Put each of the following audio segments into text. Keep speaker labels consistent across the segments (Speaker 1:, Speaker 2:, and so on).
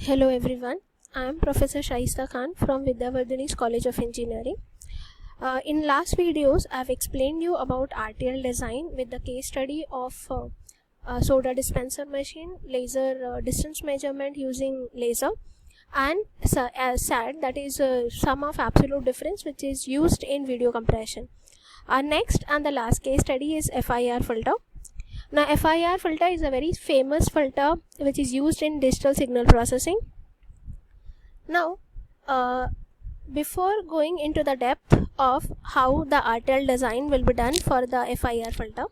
Speaker 1: Hello everyone, I am Professor Shaista Khan from Vidyavardhini's College of Engineering. In last videos, I have explained you about RTL design with the case study of soda dispenser machine, laser distance measurement using laser, and SAD, that is sum of absolute difference, which is used in video compression. Our next and the last case study is FIR filter. Now FIR filter is a very famous filter which is used in digital signal processing. Now before going into the depth of how the RTL design will be done for the FIR filter,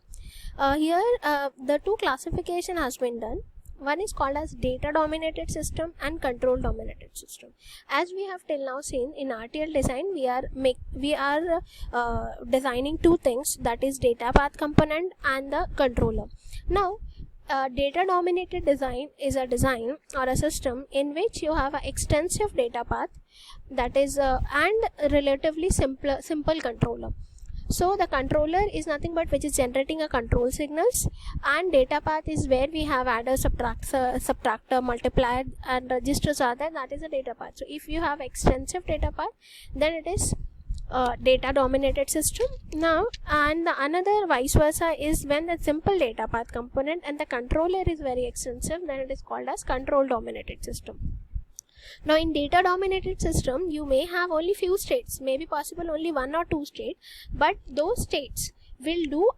Speaker 1: here the two classification has been done. One is called as data dominated system and control dominated system. As we have till now seen in RTL design, we are designing two things, that is data path component and the controller. Now data dominated design is a design or a system in which you have an extensive data path, that is and relatively simple controller. So the controller is nothing but which is generating a control signals, and data path is where we have adder, subtractor, multiplier and registers are there, that is a data path. So if you have extensive data path, then it is data dominated system. Now, and the another vice versa is when the simple data path component and the controller is very extensive, then it is called as control dominated system. Now in data dominated system, you may have only few states, maybe possible only one or two states, but those states will do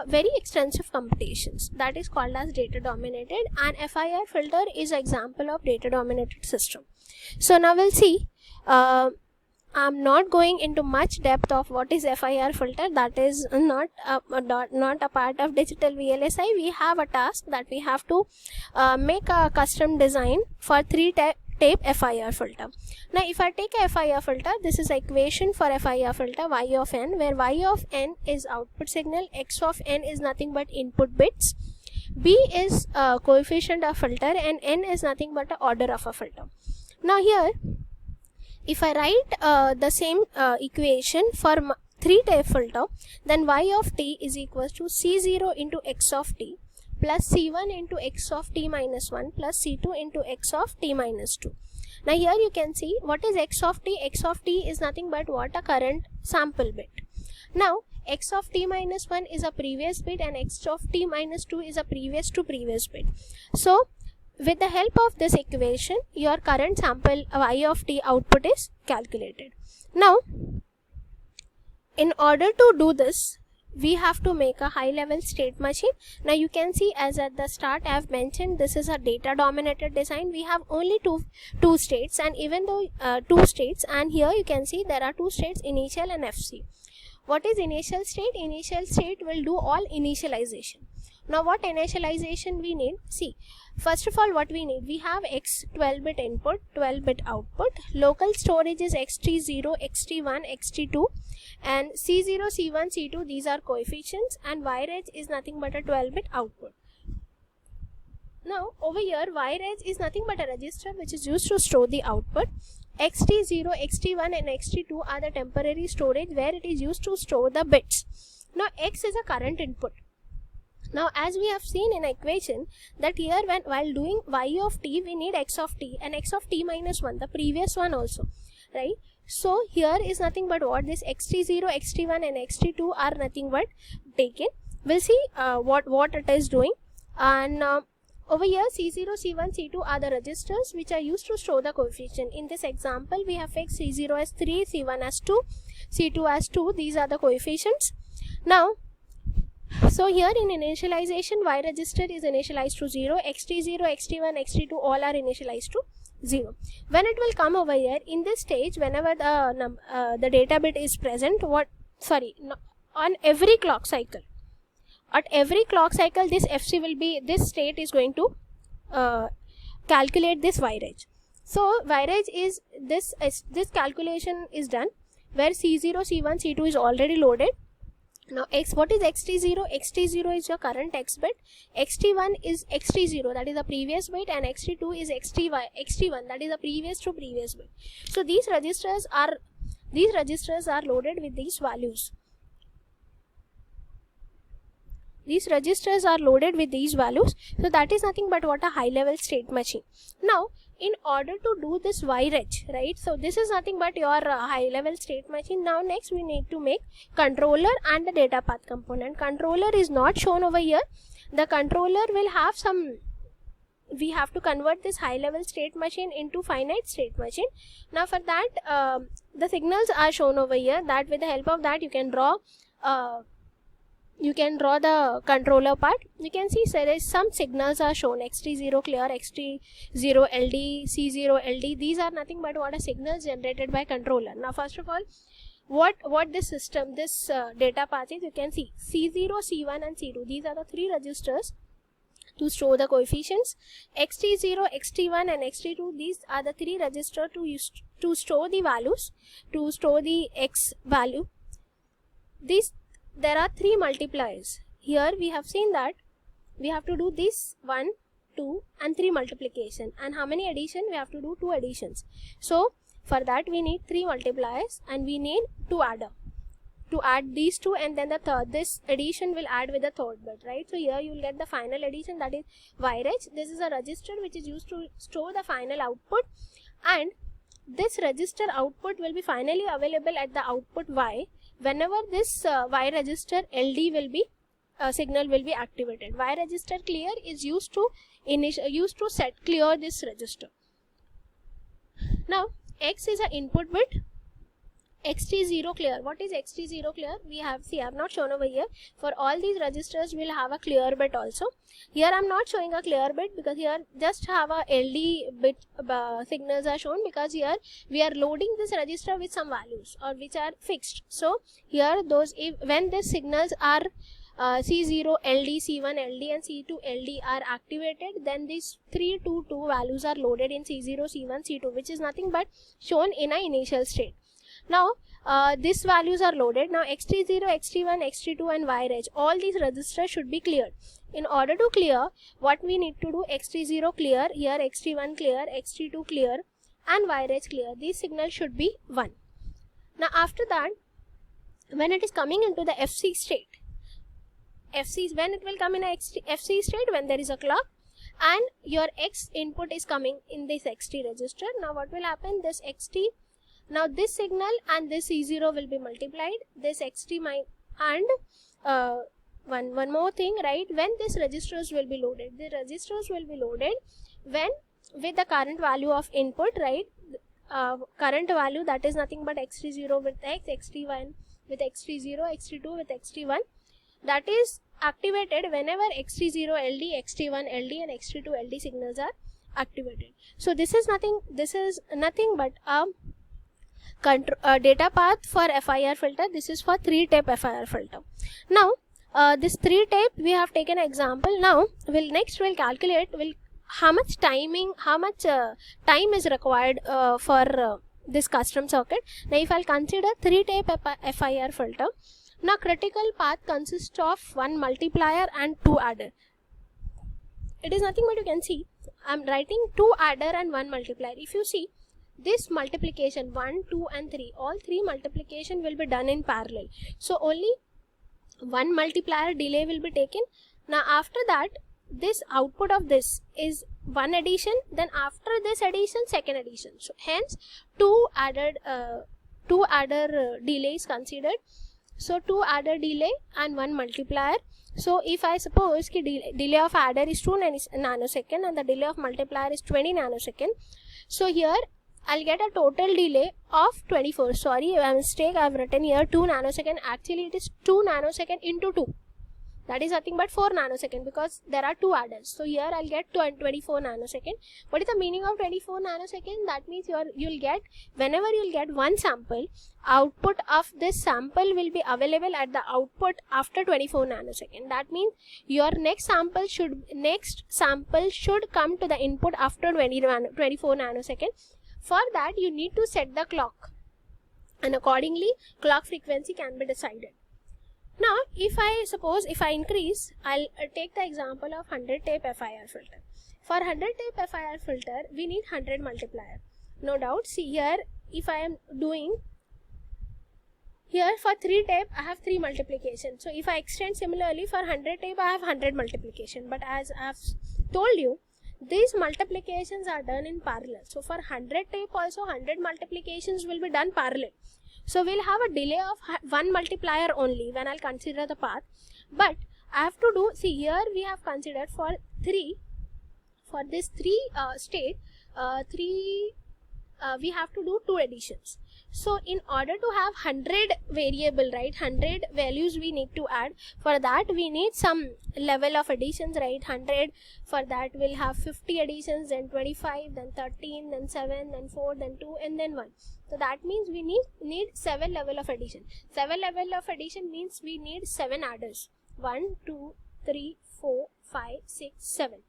Speaker 1: very extensive computations, that is called as data dominated, and FIR filter is an example of data dominated system. So now we'll see, I'm not going into much depth of what is FIR filter, that is not a part of digital VLSI. We have a task that we have to make a custom design for 3-tape FIR filter. Now if I take a FIR filter, this is equation for FIR filter y of n, where y of n is output signal, x of n is nothing but input bits, b is coefficient of filter, and n is nothing but the order of a filter. Now here, if I write the same equation for 3-tape filter, then y of t is equals to c0 into x of t plus c1 into x of t minus 1 plus c2 into x of t minus 2. Now here you can see what is x of t. X of t is nothing but what, a current sample bit. Now x of t minus 1 is a previous bit and x of t minus 2 is a previous to previous bit. So with the help of this equation, your current sample y of t output is calculated. Now in order to do this, we have to make a high level state machine. Now you can see, as at the start I have mentioned, this is a data dominated design. We have only two states, and even though two states, and here you can see there are two states, initial and FC. What is initial state? Initial state will do all initialization. Now what initialization we need? See, first of all what we need, we have x 12-bit input, 12-bit output, local storage is xt0, xt1, xt2, and c0, c1, c2, these are coefficients, and yreg is nothing but a 12-bit output. Now over here yreg is nothing but a register which is used to store the output. xt0, xt1 and xt2 are the temporary storage where it is used to store the bits. Now x is a current input. Now as we have seen in equation that here while doing y of t, we need x of t and x of t minus 1, the previous one also, right? So here is nothing but what, this xt0, xt1 and xt2 are nothing but taken. We'll see what it is doing. And over here c0, c1, c2 are the registers which are used to store the coefficient. In this example we have fixed c0 as 3, c1 as 2, c2 as 2, these are the coefficients. Now so here in initialization, y register is initialized to 0, xt0, xt1, xt2 all are initialized to 0. When it will come over here, in this stage, whenever the data bit is present, on every clock cycle, at every clock cycle this FC will be, this state is going to calculate this yreg. So yreg is this calculation is done where c0, c1, c2 is already loaded. Now what is xt0? xt0 is your current x bit, xt1 is xt0, that is the previous bit, and xt2 is xt1, that is the previous to previous bit. So these registers are loaded with these values. these registers are loaded with these values. So that is nothing but what a high level state machine. Now in order to do this YREG, right, so this is nothing but your high level state machine. Now next we need to make controller and the data path component. Controller is not shown over here. The controller will have some, we have to convert this high level state machine into finite state machine. Now for that the signals are shown over here, that with the help of that you can draw the controller part. You can see there is some signals are shown, xt0 clear, xt0 ld, c0 ld. These are nothing but what are signals generated by controller. Now first of all, what this system, this data path is, you can see c0, c1 and c2. These are the three registers to store the coefficients. xt0, xt1 and xt2, these are the three registers to store the values, to store the x value. There are three multipliers. Here we have seen that we have to do this 1, 2 and 3 multiplication, and how many addition? We have to do 2 additions. So for that we need 3 multipliers and we need 2 adder to add these two, and then the third, this addition will add with the third bit, right? So here you will get the final addition, that is YREG. This is a register which is used to store the final output, and this register output will be finally available at the output Y whenever this Y register LD will be signal will be activated. Y register clear is used to set clear this register. Now X is an input bit. xt0 clear. What is xt0 clear? We have, see, I have not shown over here. For all these registers will have a clear bit also. Here I am not showing a clear bit because here just have a LD bit signals are shown, because here we are loading this register with some values or which are fixed. So here those, when these signals are C0 LD, C1 LD and C2 LD are activated, then these 3, 2, 2 values are loaded in C0, C1, C2, which is nothing but shown in an initial state. Now these values are loaded. Now xt0, xt1, xt2 and YREG, all these registers should be cleared. In order to clear, what we need to do, xt0 clear, here xt1 clear, xt2 clear and YREG clear. These signals should be 1. Now after that, when it is coming into the FC state, when it will come in a FC state, when there is a clock and your X input is coming in this xt register. Now what will happen, this xt, now this signal and this C0 will be multiplied, this xt and one more thing, right, when these registers will be loaded, the registers will be loaded when with the current value of input, right, current value, that is nothing but xt0 with X, xt1 with xt0, xt2 with xt1, that is activated whenever xt0 LD, xt1 LD and xt2 LD signals are activated. So this is nothing but a data path for FIR filter. This is for 3-tape FIR filter. Now this 3-tape we have taken an example. Now we'll calculate how much time is required for this custom circuit. Now if I'll consider 3-tape FIR filter, now critical path consists of 1 multiplier and 2 adder. It is nothing but, you can see I'm writing 2 adder and 1 multiplier. If you see this multiplication 1, 2 and 3, all 3 multiplication will be done in parallel. So only 1 multiplier delay will be taken. Now after that, this output of this is 1 addition, then after this addition, second addition. So hence 2 adder delay is considered. So 2 adder delay and 1 multiplier. So if I suppose delay of adder is 2 nanosecond and the delay of multiplier is 20 nanosecond. So here I'll get a total delay of 24. Sorry, a mistake, I've written here 2 nanosecond. Actually it is 2 nanosecond into 2. That is nothing but 4 nanosecond, because there are 2 adders. So here I'll get 24 nanosecond. What is the meaning of 24 nanosecond? That means you'll get, whenever you'll get one sample, output of this sample will be available at the output after 24 nanosecond. That means your next sample should come to the input after 24 nanosecond. For that you need to set the clock, and accordingly clock frequency can be decided. Now if I increase, I'll take the example of 100-tape FIR filter. For 100-tape FIR filter we need 100 multiplier. No doubt, see here, if I am doing Here for 3 tape I have 3 multiplication. So if I extend similarly for 100 tape I have 100 multiplication. But as I have told you, these multiplications are done in parallel. So for 100 tape also 100 multiplications will be done parallel. So we'll have a delay of 1 multiplier only when I'll consider the path. But I have to do, see here we have considered for this 3 state, we have to do 2 additions. So in order to have 100 variable, right, 100 values we need to add. For that we need some level of additions, right? 100, for that we'll have 50 additions, then 25, then 13, then 7, then 4, then 2, and then 1. So that means we need 7 level of addition. 7 level of addition means we need 7 adders. 1, 2, 3, 4, 5, 6, 7.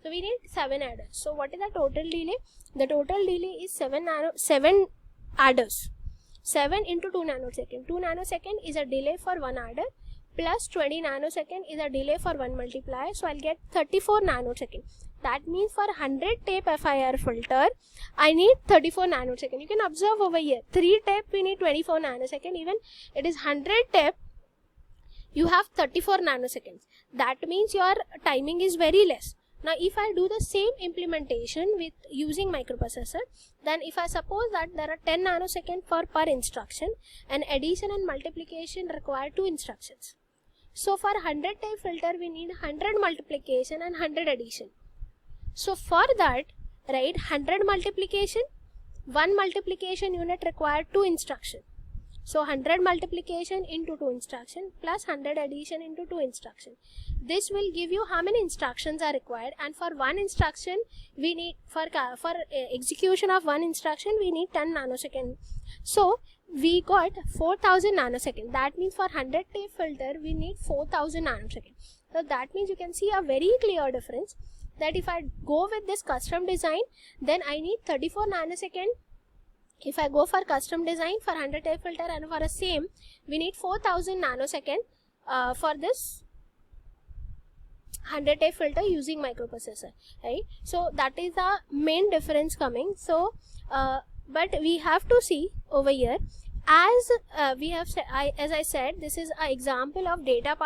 Speaker 1: So we need 7 adders. So what is the total delay? The total delay is 7 adders. 7 into 2 nanosecond. 2 nanosecond is a delay for 1 adder, plus 20 nanosecond is a delay for 1 multiplier. So I'll get 34 nanosecond. That means for 100 tape FIR filter, I need 34 nanosecond. You can observe over here, 3 tape we need 24 nanosecond. Even it is 100 tape, you have 34 nanoseconds. That means your timing is very less. Now if I do the same implementation with using microprocessor, then if I suppose that there are 10 nanoseconds per instruction, and addition and multiplication require 2 instructions. So for 100 tape filter we need 100 multiplication and 100 addition. So for that, right, 100 multiplication, 1 multiplication unit require 2 instruction. So 100 multiplication into 2 instruction plus 100 addition into 2 instruction. This will give you how many instructions are required, and for 1 instruction we need, for execution of 1 instruction we need 10 nanosecond. So we got 4000 nanosecond. That means for 100 tape filter we need 4000 nanosecond. So that means you can see a very clear difference, that if I go with this custom design, then I need 34 nanosecond. If I go for custom design for 100 tape filter, and for a same we need 4000 nanosecond for this 100 tape filter using microprocessor, right? So that is the main difference coming. So but we have to see over here, as we have said, as I said, this is an example of data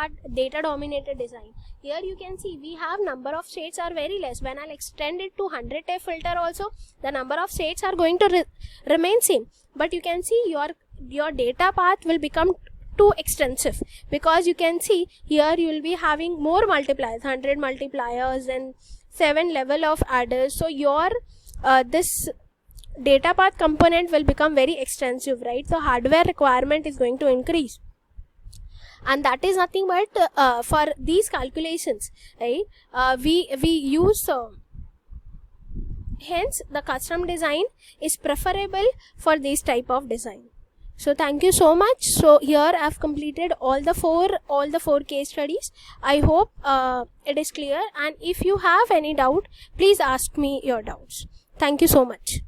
Speaker 1: dominated design. Here you can see we have number of states are very less. When I'll extend it to 100 tape filter also, the number of states are going to remain same. But you can see your data path will become too extensive, because you can see here you will be having more multipliers, 100 multipliers and 7 level of adders. So your this data path component will become very extensive, right? So hardware requirement is going to increase, and that is nothing but for these calculations, right? We use hence the custom design is preferable for this type of design. So thank you so much. So here I have completed all the four case studies. I hope it is clear, and if you have any doubt, please ask me your doubts. Thank you so much.